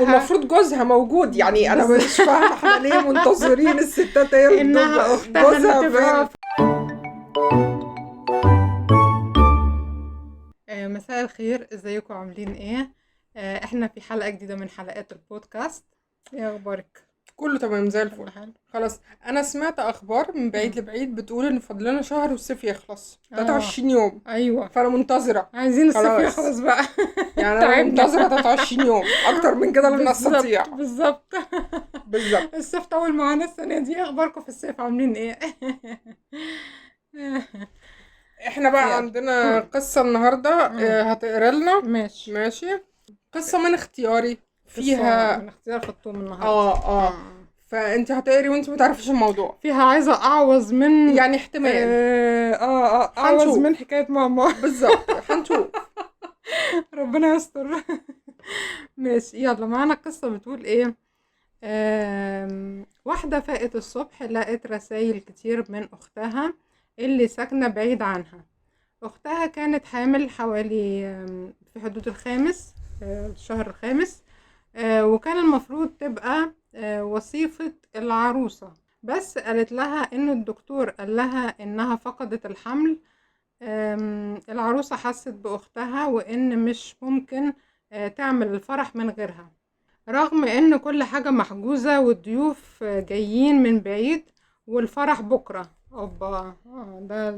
والمفروض جوزها موجود. يعني انا مش فاهمه احنا ليه منتظرين الستات هي انها اختها اللي تبقى. مساء الخير، ازيكم عاملين ايه؟ احنا في حلقة جديدة من حلقات البودكاست. ايه اخبارك؟ كله تمام زي كل الفل. حال. خلاص انا سمعت اخبار من بعيد لبعيد بتقول ان فاضلنا شهر والصيف يخلص 23 يوم. ايوه، فانا منتظره عايزين الصيف خلاص. يخلص بقى. يعني انا تعبنا. منتظره 23 يوم اكتر من كده لن نستطيع. بالظبط. بالظبط. الصيف طول معانا السنة دي. اخباركم في الصيف عاملين ايه؟ احنا بقى يلا. عندنا قصه النهارده هتقرا لنا. ماشي. ماشي. قصه من اختياري قصة فيها من اختيار فطوم النهاردة. فانت هتقري وانت ما تعرفيش الموضوع. فيها عايزة اعوز من يعني احتمال اعوز هنشوف. من حكاية ماما. بالظبط هنشوف. ربنا يستر. ماشي، يلا معانا قصة بتقول ايه. واحدة فاقت الصبح لقت رسائل كتير من اختها اللي ساكنة بعيد عنها. اختها كانت حامل حوالي في حدود الشهر الخامس. وكان المفروض تبقى وصيفة العروسة، بس قالت لها ان الدكتور قال لها انها فقدت الحمل. العروسة حست باختها وان مش ممكن تعمل الفرح من غيرها، رغم ان كل حاجة محجوزة والضيوف جايين من بعيد والفرح بكرة. اوبا،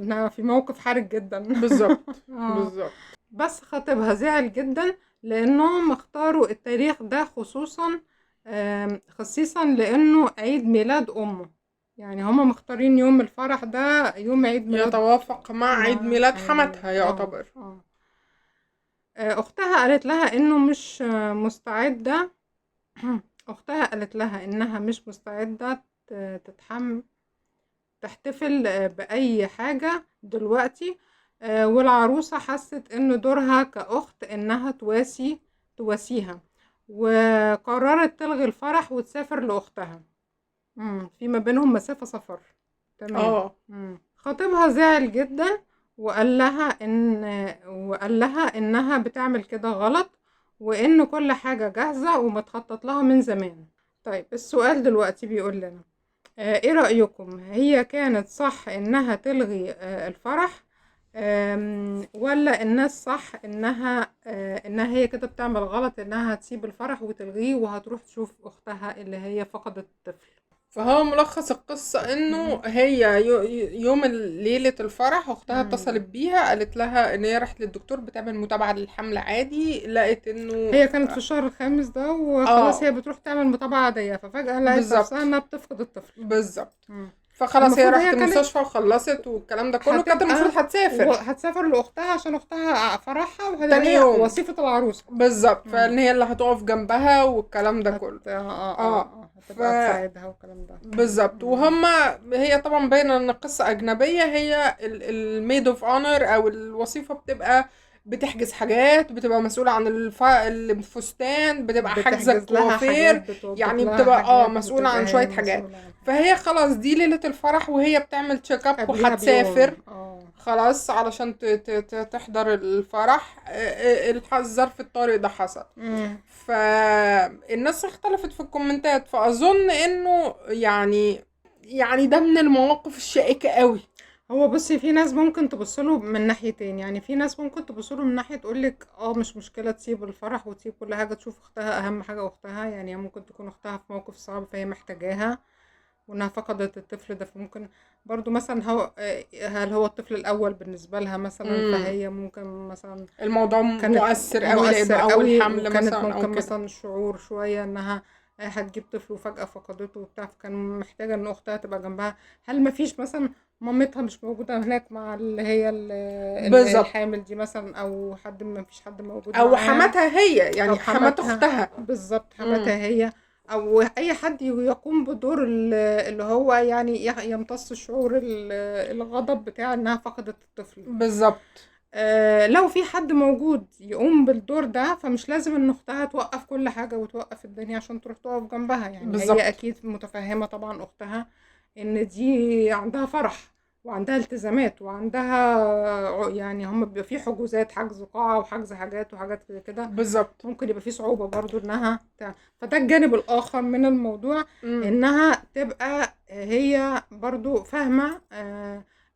ده في موقف حرج جدا. بالظبط. بالظبط. بس خطيبها زعل جدا لانهم اختاروا التاريخ ده خصيصا لانه عيد ميلاد امه. يعني هما مختارين يوم الفرح ده يوم عيد ميلاد، يتوافق مع عيد ميلاد حماتها يعتبر. اختها قالت لها انه مش مستعدة. اختها قالت لها انها مش مستعدة تحتفل بأي حاجة دلوقتي. والعروسة حست ان دورها كأخت انها تواسيها، وقررت تلغي الفرح وتسافر لأختها. في ما بينهم مسافة سفر. تمام. خطيبها زعل جدا وقال لها انها بتعمل كده غلط، وان كل حاجة جاهزة ومتخطط لها من زمان. طيب السؤال دلوقتي بيقول لنا ايه رأيكم؟ هي كانت صح انها تلغي الفرح، ولا الناس صح انها هي كده بتعمل غلط انها تسيب الفرح وتلغيه وهتروح تشوف اختها اللي هي فقدت الطفل؟ فهو ملخص القصة انه هي يوم ليلة الفرح اختها اتصلت بيها قالت لها ان هي راحت للدكتور بتعمل متابعة للحمل عادي، لقيت انه هي كانت في الشهر الخامس ده وخلاص. هي بتروح تعمل متابعة عادية ففجأة لقيت نفسها انها بتفقد الطفل. بالظبط. فخلاص هي راحت المستشفى وخلصت والكلام ده كله. كانت المفروض هتسافر لاختها عشان اختها فرحها تاني يوم وصيفة العروسة. بالظبط. فان هي اللي هتقف جنبها والكلام ده كله. هتبقى تساعدها والكلام ده بالظبط. هي طبعا باينه ان القصه اجنبيه. هي الميد اوف اونر او الوظيفه بتبقى بتحجز حاجات، بتبقى مسؤوله عن الفستان، بتبقى حاجزه كوافير، يعني بتبقى مسؤوله عن شويه حاجات. فهي خلاص دي ليله الفرح وهي بتعمل تشيك اب وهتسافر خلاص علشان تحضر الفرح. الظرف الطارئ ده حصل. فالناس اختلفت في الكومنتات. فاظن انه يعني ده من المواقف الشائكة قوي. هو بصي، في ناس ممكن تبصله من ناحيتين. يعني في ناس ممكن تبصله من ناحية تقولك مش مشكلة تسيب الفرح وتسيب كل حاجة، تشوف اختها اهم حاجة. اختها يعني ممكن تكون اختها في موقف صعب فهي محتاجاها وانها فقدت الطفل ده، فممكن برضو مثلا هل هو الطفل الاول بالنسبة لها مثلا. فهي ممكن مثلا الموضوع مؤثر قوي لانه اول حمل مثلا، ممكن او كده مثلا شعور شوية انها هتجيب طفل وفجأة فقدته وبتاع، فكان محتاجة ان اختها تبقى جنبها. هل مفيش مثلا مامتها مش موجودة هناك مع اللي هي الحامل دي مثلا، او حد مفيش حد موجود او معاها، حماتها هي يعني حمات اختها. بالظبط حماتها هي، او اي حد يقوم بدور اللي هو يعني يمتص شعور الغضب بتاع انها فقدت الطفل. بالظبط. لو في حد موجود يقوم بالدور ده فمش لازم ان اختها توقف كل حاجة وتوقف الدنيا عشان تروح تقف جنبها. يعني بالزبط. هي اكيد متفهمة طبعا اختها ان دي عندها فرح وعندها التزامات وعندها يعني هم بيبقى في حجوزات، حجز قاعة وحجز حاجات وحاجات كده، بالظبط. ممكن يبقى في صعوبة برضو انها فده الجانب الاخر من الموضوع، مم. انها تبقى هي برضو فاهمة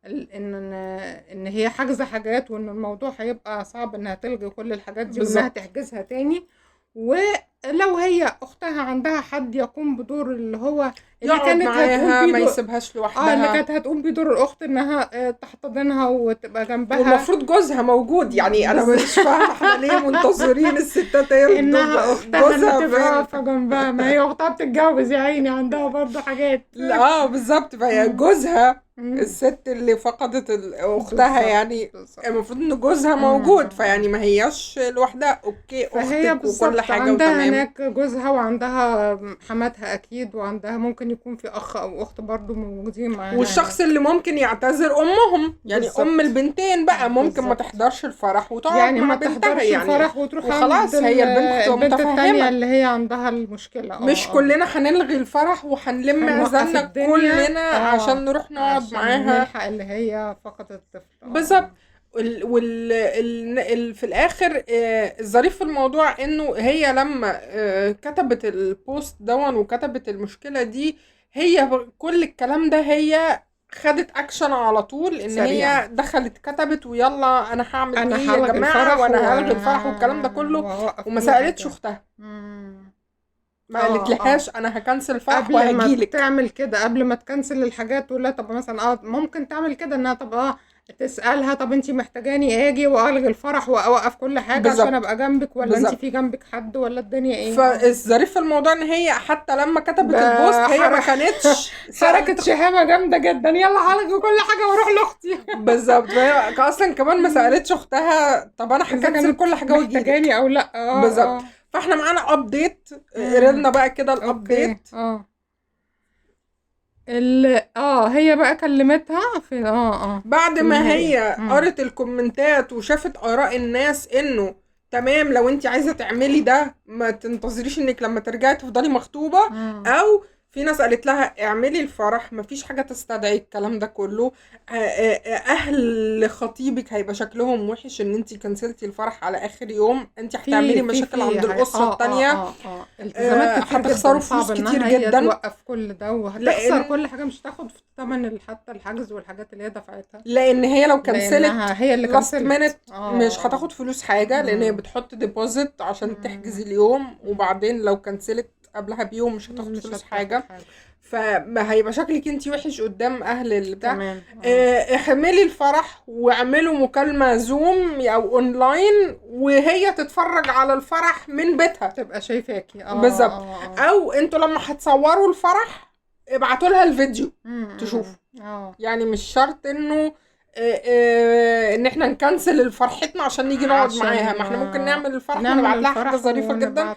ان هي حاجزة حاجات، وان الموضوع هيبقى صعب انها تلغي كل الحاجات دي وانها بالظبط. تحجزها تاني. ولو هي اختها عندها حد يقوم بدور اللي هو اللي يقعد كانت هتقوم معاها، بيه ما دور، يسيبهاش اللي لوحدها. كانت هتقوم بدور الاخت انها تحتضنها وتبقى جنبها، والمفروض جوزها موجود. يعني انا مش فاهمه احنا ليه منتظرين الستات هي اللي انها اختها جوزها اللي تبقى فين؟ واقفه جنبها، ما هي اختها بتتجوز يا عيني، عندها برضو حاجات. لا بالظبط. فهي جوزها الست اللي فقدت اختها بالظبط، يعني بالظبط. المفروض ان جوزها موجود. فيعني ما هياش لوحدها. اوكي فهي اختك وكل بالظبط حاجه عندها وتمام. هناك جوزها وعندها حماتها اكيد، وعندها ممكن يكون في اخ او اخت برضو موجودين معاها والشخص اللي ممكن يعتذر امهم، يعني بالظبط. ام البنتين بقى ممكن ما بالظبط. تحضرش الفرح وتقعد يعني مع ما بنتها تحضرش يعني. الفرح وتروح وخلاص عند هي البنت بتبقى البنت التانية متفهمه. اللي هي عندها المشكلة. مش كلنا هنلغي الفرح وهنلم هنوقف عزالنا الدنيا كلنا عشان نروح نقعد عشان معاها. نلحق اللي هي فقدت الطفل. بالظبط. في الاخر الظريف في الموضوع انه هي لما كتبت البوست دون وكتبت المشكله دي، هي كل الكلام ده هي خدت اكشن على طول. ان سريعا. هي دخلت كتبت ويلا انا هعمل انا ايه يا هلغي جماعه الفرح وانا هلغي الفرح والكلام ده كله. وأوقف وما كل سالتش حاجة. اختها، مم. ما قالت لهاش انا هكنسل الفرح قبل ما وهجيلك. تعمل كده، قبل ما تكنسل الحاجات، ولا طب مثلا ممكن تعمل كده انها طب تسألها طب انتي محتاجاني اجي والغي الفرح واوقف كل حاجة بالظبط. عشان ابقى جنبك، ولا بالظبط. انتي في جنبك حد، ولا الدنيا ايه؟ فالظريف في الموضوع ان هي حتى لما كتبت البوست هي ما كانتش حركة شهامة جامدة جدا، يلا هلغي كل حاجة واروح لاختي. بالظبط. فهي اصلا كمان ما سالتش اختها طب انا هكنسل كل حاجه واجيلك محتاجاني او لا. بالظبط. فاحنا معانا ابديت، قرينا بقى كده الابديت. هي بقى كلمتها في بعد ما هي مم. قرت الكومنتات وشافت اراء الناس انه تمام لو انت عايزه تعملي ده ما تنتظريش انك لما ترجعي تفضلي مخطوبه، او في ناس قالت لها اعملي الفرح مفيش حاجه تستدعي الكلام ده كله. اهل خطيبك هيبقى شكلهم وحش ان انت كنسلتي الفرح على اخر يوم، انت هتعملي مشاكل عند الاسره التانية. التزامات كتير هتخسروا جدا، فلوس صعب كتير إنها هي جدا. توقف كل ده، وهتخسر كل حاجه، مش تاخد في ثمن حتى الحجز والحاجات اللي هي دفعتها، لان هي لو كنسلت هي اللي لاست كنسلت مينت مش هتاخد فلوس حاجه، لان هي بتحط ديبوزيت عشان تحجز اليوم، وبعدين لو كنسلت قبلها بيوم مش هتاخد فلوس حاجه. فما هيبقى شكلك انتي وحش قدام اهل البتاع. احملي الفرح واعملوا مكالمه زوم او اونلاين وهي تتفرج على الفرح من بيتها، تبقى شايفاكي. بالظبط. او انتوا لما هتصوروا الفرح ابعتوا لها الفيديو تشوفوا. يعني مش شرط انه ان احنا نكنسل فرحتنا عشان نيجي نقعد معاها. ما احنا ممكن نعمل الفرح ونبعت لها حاجه ظريفه جدا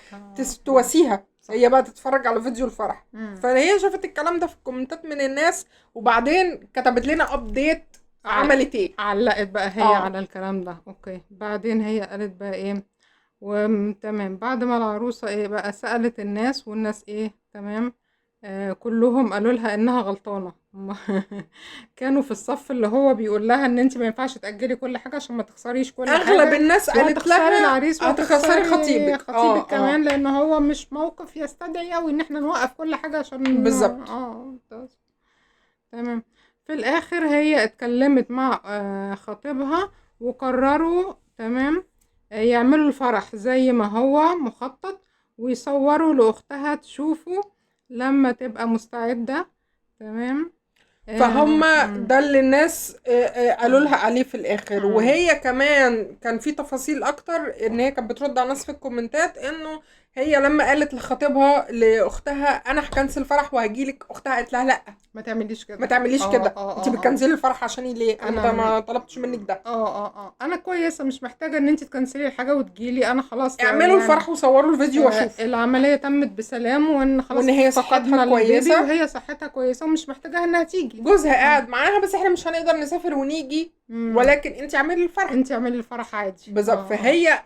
تواسيها، هي بقى تتفرج على فيديو الفرح. فهي شافت الكلام ده في الكومنتات من الناس، وبعدين كتبت لنا ابديت عملت ايه، علقت بقى هي على الكلام ده. اوكي، بعدين هي قالت بقى ايه، وتمام بعد ما العروسه ايه بقى سألت الناس، والناس ايه تمام كلهم قالوا لها انها غلطانه. كانوا في الصف اللي هو بيقول لها ان انت ما ينفعش تاجلي كل حاجه عشان ما تخسريش كل حاجه. اغلب الناس قالت لها العريس هتخسري خطيبك كمان، لان هو مش موقف يستدعي قوي ان احنا نوقف كل حاجه عشان بالظبط. تمام. في الاخر هي اتكلمت مع خطيبها وقرروا تمام يعملوا الفرح زي ما هو مخطط، ويصوروا لاختها تشوفوا لما تبقى مستعدة. تمام. فهم ده اللي الناس قالوا لها عليه في الاخر. وهي كمان كان في تفاصيل اكتر، ان هي كانت بترد على ناس في الكومنتات انه هي لما قالت لخطيبها لاختها انا هكنسل الفرح وهجيلك، اختها قالت لها لا ما تعمليش كده، ما تعمليش كده، انت بتكنسلي الفرح عشاني ليه؟ انا ما طلبتش منك ده. انا كويسه، مش محتاجه ان انت تكنسلي الحاجه وتجيلي، انا خلاص اعملوا الفرح وصوروا الفيديو واشوف العمليه تمت بسلام، وان خلاص وان هي صحتها كويسه، وهي صحتها كويسه ومش محتاجه انها تيجي. جوزها قاعد معاها، بس احنا مش هنقدر نسافر ونيجي، ولكن انت اعملي الفرح، انت اعملي الفرح عادي. بالظبط. فهي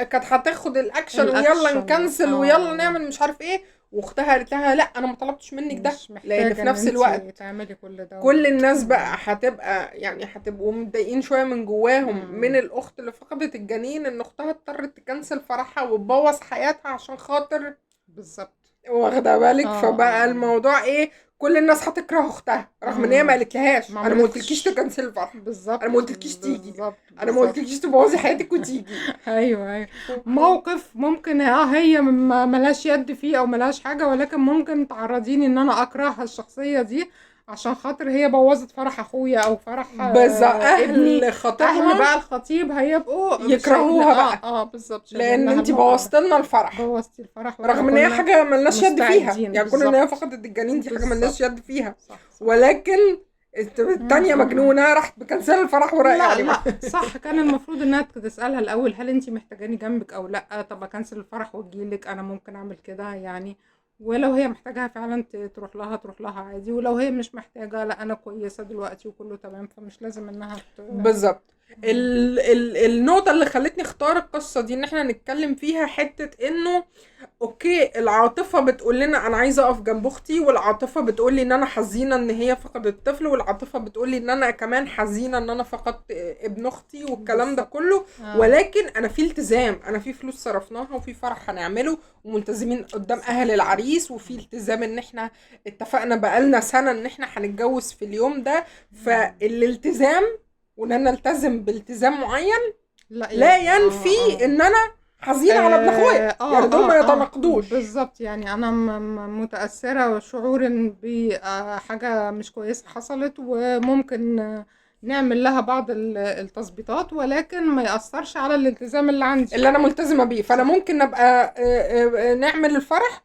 كانت هتاخد الاكشن ويلا نكنسل ويلا نعمل مش عارف ايه، واختها قالت لها لا انا ما طلبتش منك ده، مش لان محتاجة في ان نفس انت الوقت تعملي كل ده. كل الناس بقى هتبقى يعني هتبقوا متضايقين شويه من جواهم مم. من الاخت اللي فقدت الجنين، ان اختها اضطرت تكنسل فرحها وتبوظ حياتها عشان خاطر، بالظبط. واخده بالك؟ فبقى اه. الموضوع ايه، كل الناس هتكره اختها رغم ان هي ما مم. قالتلهاش، ما انا ما قلتلكيش عملتش. تكنسل الفرح، انا ما بالظبط قلتلكيش تيجي، بالظبط انا ما بالظبط. قلتلكيش تبوظي حياتك وتيجي. ايوه ايوه. موقف ممكن هي ملهاش يد فيه او ملهاش حاجه، ولكن ممكن تعرضيني ان انا اكرهها الشخصيه دي عشان خاطر هي بوظت فرح اخويا او فرح بالظبط، ابني. اهل اهل خطيبها بقى الخطيب هيبقوا شايلين، يكرهوها بقى بالظبط، شايلين لان لها انتي الموقف ده. بوظت لنا الفرح، بوظتي الفرح واحنا رغم ان هي كنا حاجه ملناش يد فيها، مستعدين. يعني كون ان هي بالظبط فقدت الجنين دي حاجه ملناش بالظبط. يد فيها، صح صح. ولكن التانية مجنونه راحت بكنسل الفرح لا يعني لا صح، كان المفروض انها تسألها الاول هل انتي محتاجاني جنبك او لا، طب اكنسل الفرح واجيلك، انا ممكن اعمل كده يعني. ولو هي محتاجها فعلا تروح لها عادي، ولو هي مش محتاجة لا انا كويسة دلوقتي وكله تمام، فمش لازم انها بالظبط. النقطة اللي خلتني اختار القصة دي ان احنا نتكلم فيها حتة انه اوكي، العاطفة بتقول لنا انا عايزة اقف جنب اختي، والعاطفة بتقول لي ان انا حزينة ان هي فقدت الطفل، والعاطفة بتقول لي ان انا كمان حزينة ان انا فقدت ابن اختي والكلام ده بالظبط. كله. ولكن انا في التزام، انا في فلوس صرفناها وفي فرح هنعمله وملتزمين قدام اهل العريس، وفي التزام ان احنا اتفقنا بقالنا سنة ان احنا هنتجوز في اليوم ده. فالالتزام وان انا التزم بالتزام معين لا ينفي ان انا حزينه على ابن اخويا، يعني دول ما يتناقضوش. بالظبط. يعني انا متأثرة شعورا بحاجة مش كويسة حصلت، وممكن نعمل لها بعض التظبيطات، ولكن ما يأثرش على الالتزام اللي عندي اللي انا ملتزمه بيه، فانا صح. ممكن نبقى نعمل الفرح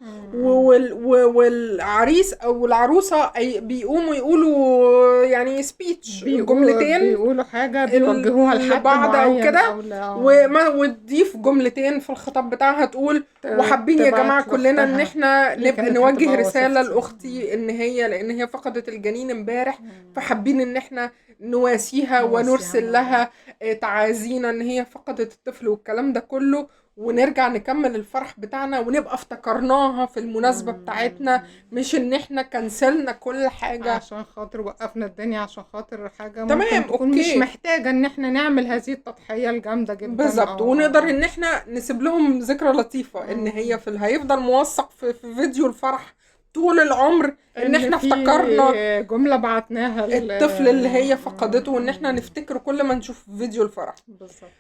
والعريس او العروسه بيقوموا يقولوا يعني سبيتش جملتين بيقولوا حاجة بيوجهوها لحد لبعض او معين كده، او لا وتضيف جملتين في الخطاب بتاعها تقول وحابين يا جماعه تبعت كلنا ان لاختها. احنا هي نبقى كانت نوجه هتبقى رساله وصفتي. لاختي ان هي لان هي فقدت الجنين امبارح، فحابين ان احنا نواسيها نواسيها ونرسل مع بعض. لها تعازينا ان هي فقدت الطفل والكلام ده كله، ونرجع نكمل الفرح بتاعنا ونبقى افتكرناها في المناسبة بتاعتنا، مش ان احنا كنسلنا كل حاجة. عشان خاطر وقفنا الدنيا، عشان خاطر حاجة تمام ممكن تكون مش اوكي، محتاجة ان احنا نعمل هذه التضحية الجامدة جدا. بالظبط، ونقدر ان احنا نسيب لهم ذكرى لطيفة ان هي هيفضل موثق في فيديو الفرح طول العمر ان ان احنا في افتكرنا جملة بعتناها الطفل اللي هي فقدته، وان احنا نفتكره كل ما نشوف فيديو الفرح. بالظبط.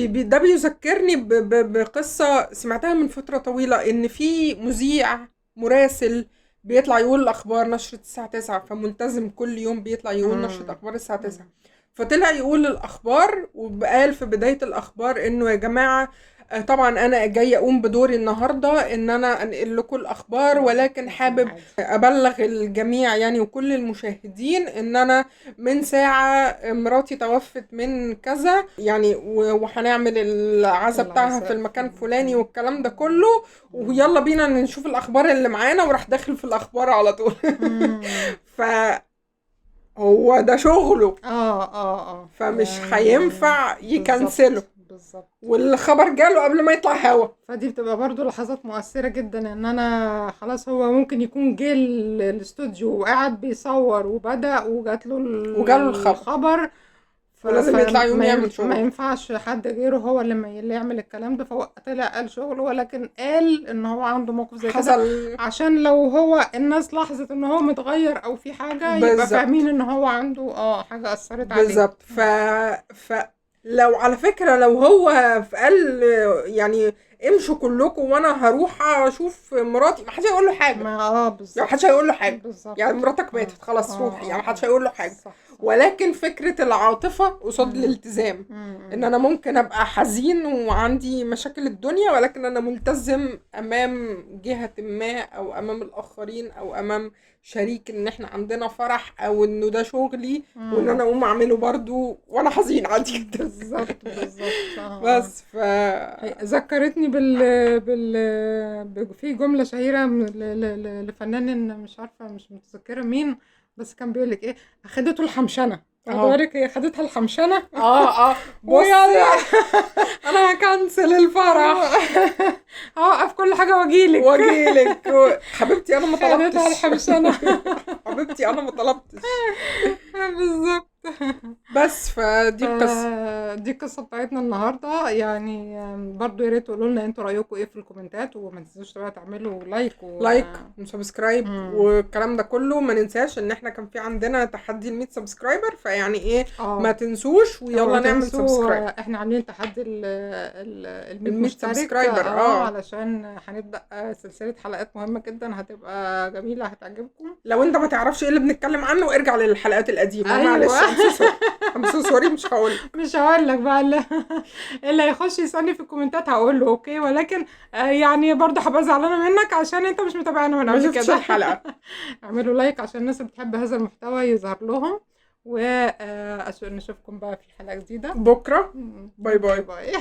ده بيذكرني بقصة سمعتها من فترة طويلة، ان في مذيع مراسل بيطلع يقول الاخبار، نشرة الساعة 9، فملتزم كل يوم بيطلع يقول نشرة اخبار الساعة 9. فطلع يقول الاخبار وقال في بداية الاخبار انه يا جماعة طبعا انا جاي اقوم بدوري النهاردة ان انا انقل لكم الاخبار، ولكن حابب ابلغ الجميع يعني وكل المشاهدين ان انا من ساعة مراتي توفت من كذا يعني، وهنعمل العزاء بتاعها في المكان الفلاني والكلام ده كله، ويلا بينا نشوف الاخبار اللي معانا، وراح داخل في الاخبار على طول. ف هو ده شغله، فمش هينفع يكنسله، بالظبط. والخبر جاله قبل ما يطلع هوا. فدي بتبقى برضو لحظات مؤثرة جدا، ان انا خلاص هو ممكن يكون جه الاستوديو وقاعد بيصور وبدأ وجاله الخبر ولازم يطلع يوم يعمل شغل، ما ينفعش حد غيره هو اللي يعمل الكلام ده. فهو طلع قال شغله، ولكن قال ان هو عنده موقف زي كده عشان لو هو الناس لاحظت ان هو متغير او في حاجة يبقى فاهمين ان هو عنده حاجة اثرت عليه. بالظبط. لو على فكرة لو هو قال يعني امشوا كلكم وانا هروح اشوف مراتي، ما حدش هيقول له حاجه. بالظبط، ما حدش هيقول له حاجه بالظبط. يعني مراتك ماتت خلاص روحي، يعني ما حدش هيقول له حاجه. صح. ولكن فكره العاطفه قصاد الالتزام، ان انا ممكن ابقى حزين وعندي مشاكل الدنيا، ولكن انا ملتزم امام جهه ما او امام الاخرين او امام شريك ان احنا عندنا فرح او انه ده شغلي، وان انا اقوم اعمله برضو وانا حزين عادي جدا. بالظبط بالظبط. بس ذكرتني في جمله شهيره لفنان مش عارفه مش متذكره مين، بس كان بيقول لك ايه، اخدته الحمشنه. هدورك هي خدتها الحمشنة. بصي انا هكنسل الفرح هوقف كل حاجة واجيلك. حبيبتي انا ما خدتها طلبتش. الحمشنة. حبيبتي انا ما طلبتش. بالظبط. بس فدي القصه. دي القصة بتاعتنا النهاردة. يعني برضو يا ريت تقولوا لنا انتوا رأيكم ايه في الكومنتات، وما تنسوش بقى تعملوا لايك وسبسكرايب والكلام ده كله. ما ننساش ان احنا كان في عندنا تحدي ال 100 سبسكرايبر، فيعني ايه ما تنسوش ويلا نعمل سبسكرايب. احنا عاملين تحدي ال 100 100 مشترك سبسكرايبر علشان هنبدأ سلسلة حلقات مهمة جدا هتبقى جميلة هتعجبكم. لو انت ما تعرفش ايه اللي بنتكلم عنه ارجع للحلقات القديمة. أيوة. معلش I'm so sorry مش هقول لك بقى اللي هيخش يسألني في الكومنتات هقول له اوكي، ولكن يعني برضه هبقى زعلانة منك عشان انت مش متابعنا من قبل كده. الحلقة اعملوا لايك عشان الناس اللي بتحب هذا المحتوى يظهر لهم، ونشوفكم بقى في حلقة جديدة بكرة. باي باي.